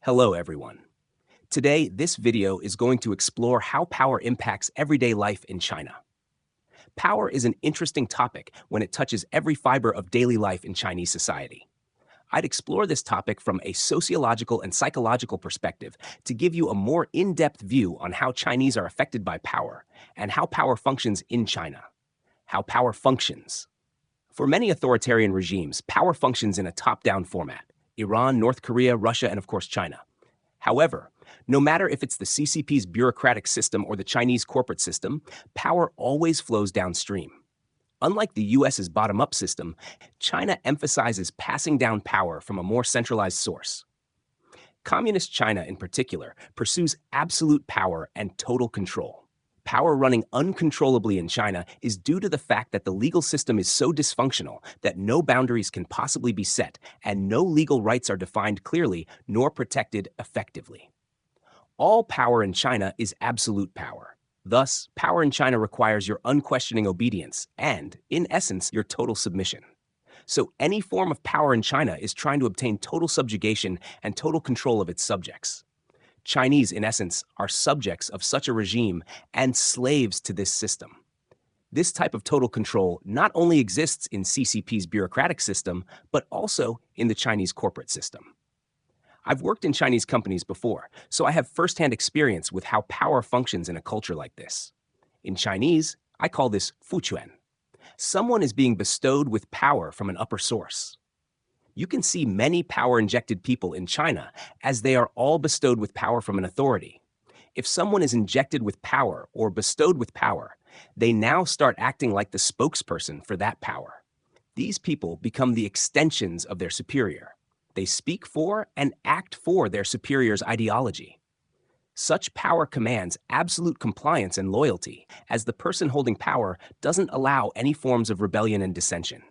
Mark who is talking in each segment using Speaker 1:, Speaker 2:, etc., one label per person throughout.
Speaker 1: Hello, everyone. Today, this video is going to explore how power impacts everyday life in China. Power is an interesting topic when it touches every fiber of daily life in Chinese society. I'd explore this topic from a sociological and psychological perspective to give you a more in-depth view on how Chinese are affected by power and how power functions in China. How power functions. For many authoritarian regimes, power functions in a top-down format. Iran, North Korea, Russia, and of course China. However, no matter if it's the CCP's bureaucratic system or the Chinese corporate system, power always flows downstream. Unlike the US's bottom-up system, China emphasizes passing down power from a more centralized source. Communist China, in particular, pursues absolute power and total control. Power running uncontrollably in China is due to the fact that the legal system is so dysfunctional that no boundaries can possibly be set and no legal rights are defined clearly nor protected effectively. All power in China is absolute power. Thus, power in China requires your unquestioning obedience and, in essence, your total submission. So any form of power in China is trying to obtain total subjugation and total control of its subjects. Chinese, in essence, are subjects of such a regime and slaves to this system. This type of total control not only exists in CCP's bureaucratic system, but also in the Chinese corporate system. I've worked in Chinese companies before, so I have firsthand experience with how power functions in a culture like this. In Chinese, I call this fuquan. Someone is being bestowed with power from an upper source. You can see many power-injected people in China as they are all bestowed with power from an authority. If someone is injected with power or bestowed with power, they now start acting like the spokesperson for that power. These people become the extensions of their superior. They speak for and act for their superior's ideology. Such power commands absolute compliance and loyalty, as the person holding power doesn't allow any forms of rebellion and dissension.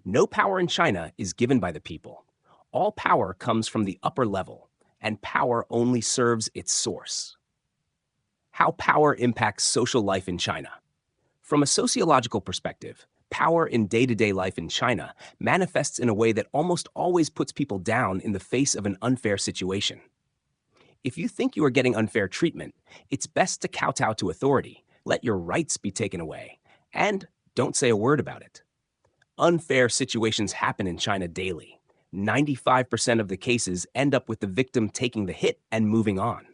Speaker 1: No power in China is given by the people. All power comes from the upper level, and power only serves its source. How power impacts social life in China. From a sociological perspective, power in day-to-day life in China manifests in a way that almost always puts people down in the face of an unfair situation. If you think you are getting unfair treatment, it's best to kowtow to authority, let your rights be taken away, and don't say a word about it. Unfair situations happen in China daily. 95% of the cases end up with the victim taking the hit and moving on.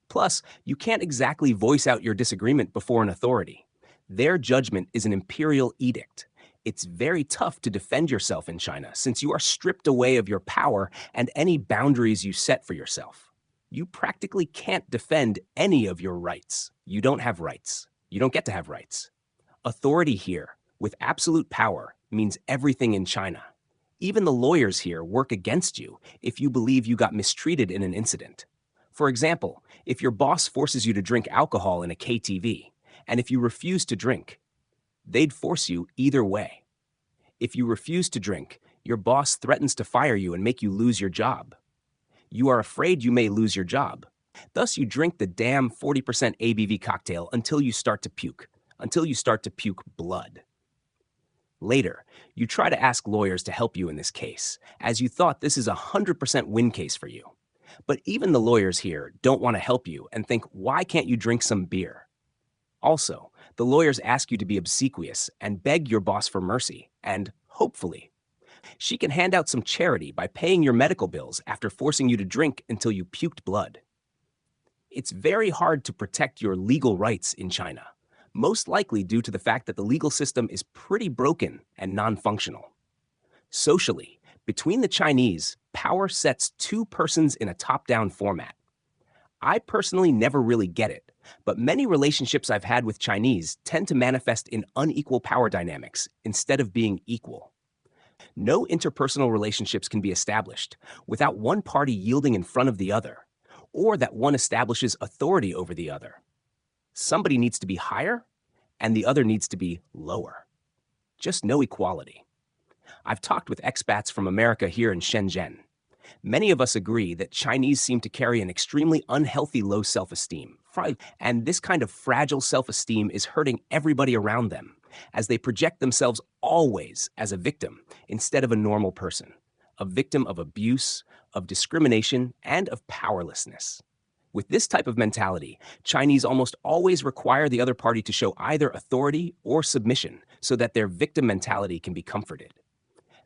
Speaker 1: Plus, you can't exactly voice out your disagreement before an authority. Their judgment is an imperial edict. It's very tough to defend yourself in China since you are stripped away of your power and any boundaries you set for yourself. You practically can't defend any of your rights. You don't have rights. You don't get to have rights. Authority here, with absolute power, means everything in China. Even the lawyers here work against you if you believe you got mistreated in an incident. For example, if your boss forces you to drink alcohol in a KTV, and if you refuse to drink, they'd force you either way. If you refuse to drink, your boss threatens to fire you and make you lose your job. You are afraid you may lose your job. Thus, you drink the damn 40% ABV cocktail until you start to puke blood. Later, you try to ask lawyers to help you in this case, as you thought this is a 100% win case for you. But even the lawyers here don't want to help you and think, why can't you drink some beer? Also, the lawyers ask you to be obsequious and beg your boss for mercy, and hopefully, she can hand out some charity by paying your medical bills after forcing you to drink until you puked blood. It's very hard to protect your legal rights in China, most likely due to the fact that the legal system is pretty broken and non-functional. Socially, between the Chinese, power sets two persons in a top-down format. I personally never really get it, but many relationships I've had with Chinese tend to manifest in unequal power dynamics instead of being equal. No interpersonal relationships can be established without one party yielding in front of the other, or that one establishes authority over the other. Somebody needs to be higher, and the other needs to be lower. Just no equality. I've talked with expats from America here in Shenzhen. Many of us agree that Chinese seem to carry an extremely unhealthy low self-esteem, and this kind of fragile self-esteem is hurting everybody around them, as they project themselves always as a victim instead of a normal person. a victim of abuse, of discrimination, and of powerlessness. With this type of mentality, Chinese almost always require the other party to show either authority or submission so that their victim mentality can be comforted.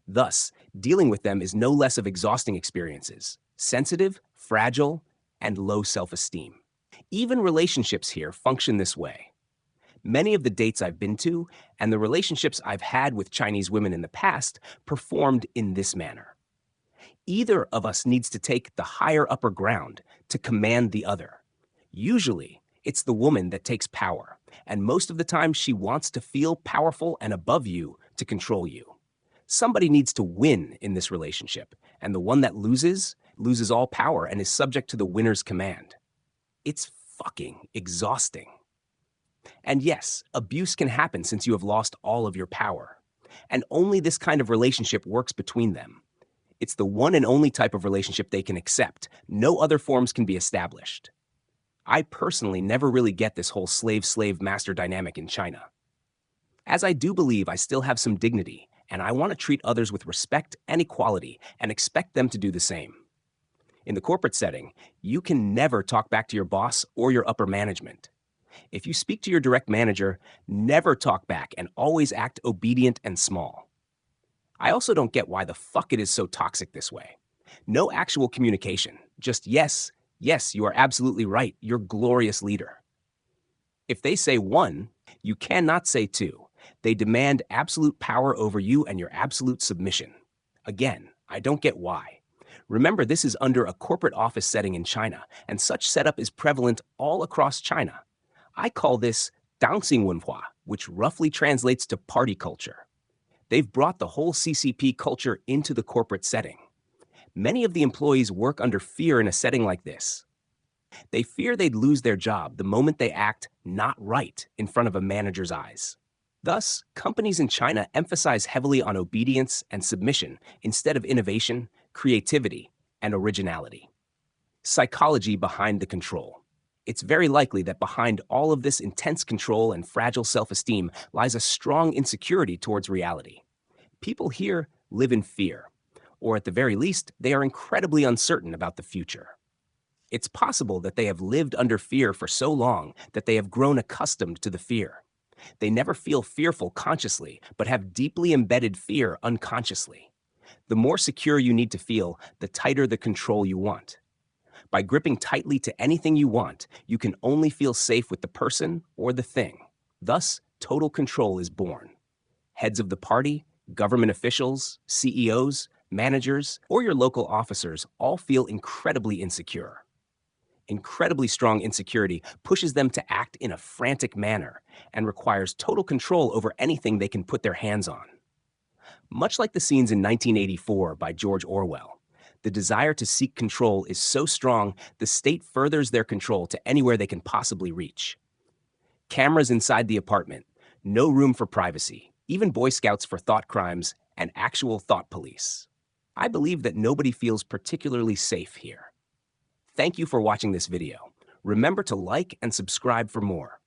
Speaker 1: Thus, dealing with them is no less of exhausting experiences, sensitive, fragile, and low self-esteem. Even relationships here function this way. Many of the dates I've been to and the relationships I've had with Chinese women in the past performed in this manner. Either of us needs to take the higher upper ground to command the other. Usually, it's the woman that takes power, and most of the time she wants to feel powerful and above you to control you. Somebody needs to win in this relationship, and the one that loses all power and is subject to the winner's command. It's fucking exhausting. And yes, abuse can happen since you have lost all of your power. And only this kind of relationship works between them. It's the one and only type of relationship they can accept. No other forms can be established. I personally never really get this whole slave-slave master dynamic in China. As I do believe I still have some dignity, and I want to treat others with respect and equality and expect them to do the same. In the corporate setting, you can never talk back to your boss or your upper management. If you speak to your direct manager, never talk back and always act obedient and small. I also don't get why the fuck it is so toxic this way. No actual communication, just yes, yes, you are absolutely right, you're glorious leader. If they say one, you cannot say two. They demand absolute power over you and your absolute submission. Again, I don't get why. Remember, this is under a corporate office setting in China, and such setup is prevalent all across China. I call this 党性文化, which roughly translates to party culture. They've brought the whole CCP culture into the corporate setting. Many of the employees work under fear in a setting like this. They fear they'd lose their job the moment they act not right in front of a manager's eyes. Thus, companies in China emphasize heavily on obedience and submission instead of innovation, creativity, and originality. Psychology behind the control. It's very likely that behind all of this intense control and fragile self-esteem lies a strong insecurity towards reality. People here live in fear, or at the very least, they are incredibly uncertain about the future. It's possible that they have lived under fear for so long that they have grown accustomed to the fear. They never feel fearful consciously, but have deeply embedded fear unconsciously. The more secure you need to feel, the tighter the control you want. By gripping tightly to anything you want, you can only feel safe with the person or the thing. Thus, total control is born. Heads of the party, government officials, CEOs, managers, or your local officers all feel incredibly insecure. Incredibly strong insecurity pushes them to act in a frantic manner and requires total control over anything they can put their hands on. Much like the scenes in 1984 by George Orwell, the desire to seek control is so strong the state furthers their control to anywhere they can possibly reach. Cameras inside the apartment, no room for privacy, even Boy Scouts for thought crimes, and actual thought police. I believe that nobody feels particularly safe here. Thank you for watching this video. Remember to like and subscribe for more.